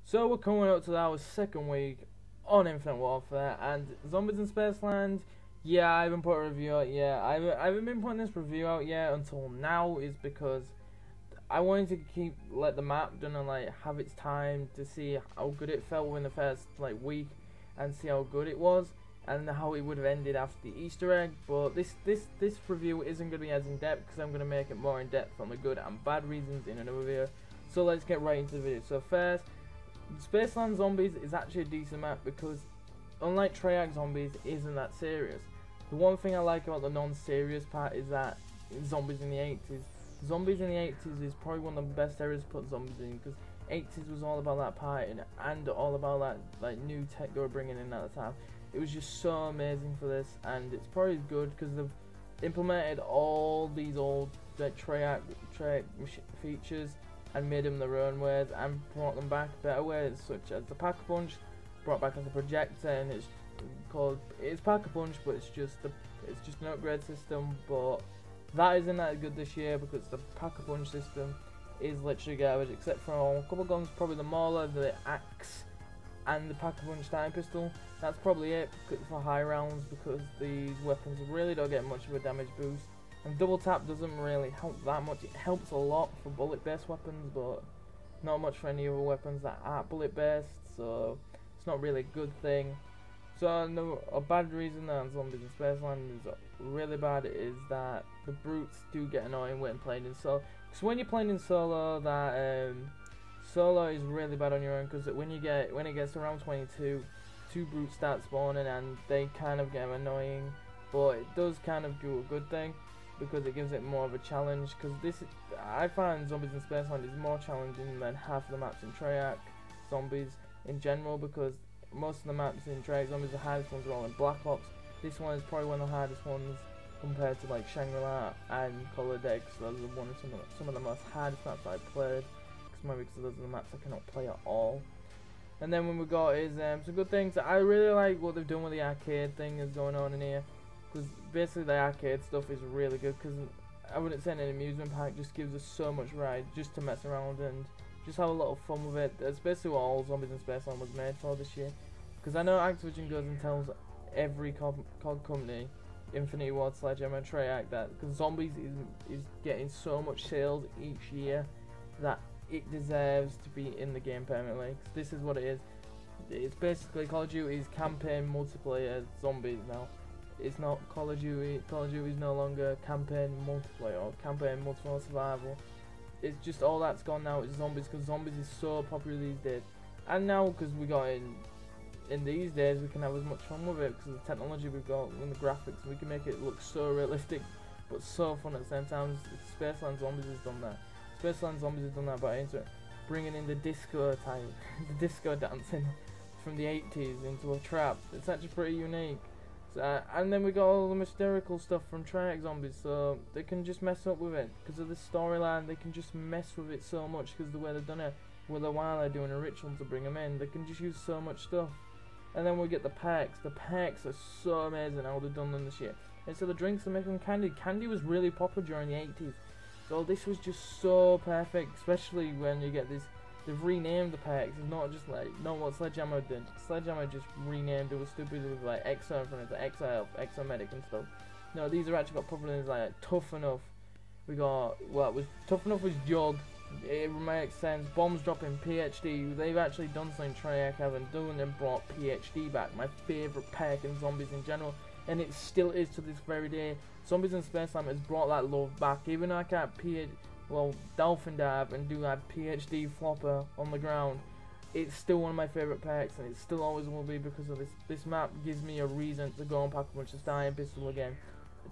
So we're coming up to our second week on Infinite Warfare and Zombies in Spaceland. Yeah, I haven't put a review out yet. I haven't been putting this review out yet until now is because I wanted to let the map done and like have its time to see how good it felt in the first like week and see how good it was and how it would have ended after the Easter egg. But this review isn't going to be as in depth because I'm going to make it more in depth on the good and bad reasons in another video. So let's get right into the video. So first, Spaceland Zombies is actually a decent map because unlike Treyarch Zombies, it isn't that serious. The one thing I like about the non-serious part is that in Zombies in the 80s, Zombies in the 80s is probably one of the best eras to put zombies in because 80s was all about that party and all about that like new tech they were bringing in at the time. It was just so amazing for this, and it's probably good because they've implemented all these old like Treyarch features and made them their own ways and brought them back better ways, such as the Pack-a-Punch brought back as a projector, and it's Pack-a-Punch, but it's just an upgrade system. But that isn't that good this year because the Pack-a-Punch system is literally garbage, except for a couple of guns, probably the Mauler, the Axe, and the Pack-a-Punch starting pistol. That's probably it for high rounds because these weapons really don't get much of a damage boost. And double tap doesn't really help that much. It helps a lot for bullet based weapons, but not much for any other weapons that aren't bullet based, so it's not really a good thing. So no, a bad reason that Zombies in Spaceland is really bad is that the brutes do get annoying when playing in solo. Because when you're playing in solo, that solo is really bad on your own. Because when it gets to round 22, two brutes start spawning and they kind of get annoying. But it does kind of do a good thing because it gives it more of a challenge. Because I find Zombies in Spaceland is more challenging than half of the maps in Treyarch Zombies in general, because most of the maps in Treyarch Zombies, the hardest ones are all in Black Ops. This one is probably one of the hardest ones compared to like Shangri-La and Color Decks. Those are some of the most hardest maps I've played, because those are the maps I cannot play at all. And then when we got is some good things. I really like what they've done with the arcade thing that's going on in here, because basically the arcade stuff is really good. Because I wouldn't say an amusement park just gives us so much ride just to mess around and just have a lot of fun with it. That's basically what all Zombies in Spaceland was made for this year. Because I know Activision goes and tells every COD company, Infinity Ward, Sledgehammer, Treyarch, that because Zombies is getting so much sales each year that it deserves to be in the game permanently. Cause this is what it is. It's basically Call of Duty's campaign multiplayer Zombies now. It's not Call of Duty. Call of Duty is no longer campaign multiplayer or campaign multiplayer survival. It's just all that's gone now. It's Zombies, because Zombies is so popular these days. And now because we got in these days, we can have as much fun with it because of the technology we've got and the graphics. We can make it look so realistic, but so fun at the same time. Spaceland Zombies has done that. Spaceland Zombies has done that by bringing in the disco type, the disco dancing from the 80s into a trap. It's actually pretty unique. And then we got all the mystical stuff from Treyarch Zombies, so they can just mess up with it because of the storyline. They can just mess with it so much because the way they've done it, while they're doing a ritual to bring them in, they can just use so much stuff. And then we get the packs. The packs are so amazing how they've done them this year. And so the drinks are making candy. Candy was really popular during the 80s, so this was just so perfect, especially when you get this. They've renamed the packs. It's not just like what Sledgehammer did. Sledgehammer just renamed it. Was stupid with like EXO in front of it, EXO Health, EXO Medic and stuff. No, these are actually got proper names like Tough Enough. We got Tough Enough was Jug. It makes sense. Bombs dropping PhD. They've actually done something Treyarch haven't done and brought PhD back. My favourite pack in Zombies in general, and it still is to this very day. Zombies in Spaceland has brought that love back. Even though I can't Dolphin Dive and do that PhD flopper on the ground, it's still one of my favourite packs, and it still always will be because of this. This map gives me a reason to go and Pack-a-Punch the starting pistol again,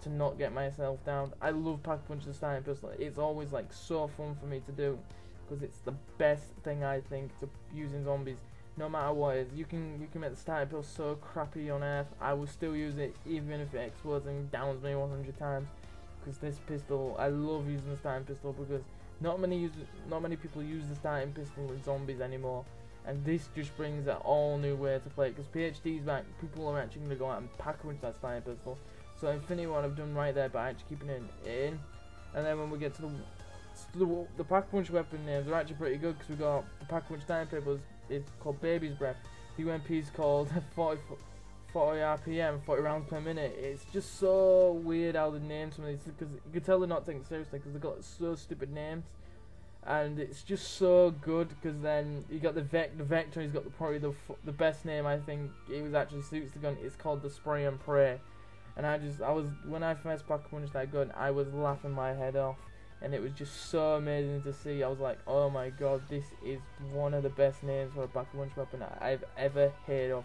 to not get myself down. I love Pack-a-Punch the starting pistol. It's always like so fun for me to do because it's the best thing I think to use in Zombies. No matter what it is, you can make the starting pistol so crappy on Earth, I will still use it even if it explodes and downs me 100 times. Because this pistol, I love using the starting pistol because not many people use the starting pistol in Zombies anymore, and this just brings an all new way to play it. Because PhD's back, people are actually going to go out and Pack-a-Punch that starting pistol. So Infinity Ward I've done right there by actually keeping it in. And then when we get to the Pack-a-Punch weapon names, are actually pretty good because we got the Pack-a-Punch starting it's called Baby's Breath. The UMP is called 40 RPM, 40 rounds per minute. It's just so weird how they name some of these, because you can tell they're not taking it seriously because they've got so stupid names. And it's just so good, because then you got the Vector. He's got probably the best name. I think it was actually suits the gun. It's called the Spray and Pray. And I was when I first punched that gun, I was laughing my head off, and it was just so amazing to see. I was like, oh my god, this is one of the best names for a back-punch weapon I've ever heard of.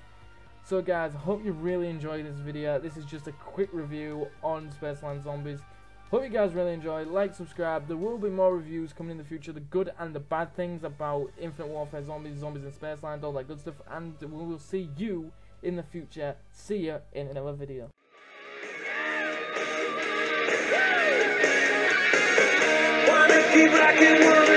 So guys, I hope you really enjoyed this video. This is just a quick review on SPACELAND Zombies. Hope you guys really enjoy. Like, subscribe. There will be more reviews coming in the future, the good and the bad things about Infinite Warfare Zombies, Zombies in SPACELAND, all that good stuff. And we will see you in the future. See ya in another video. Wanna keep rocking,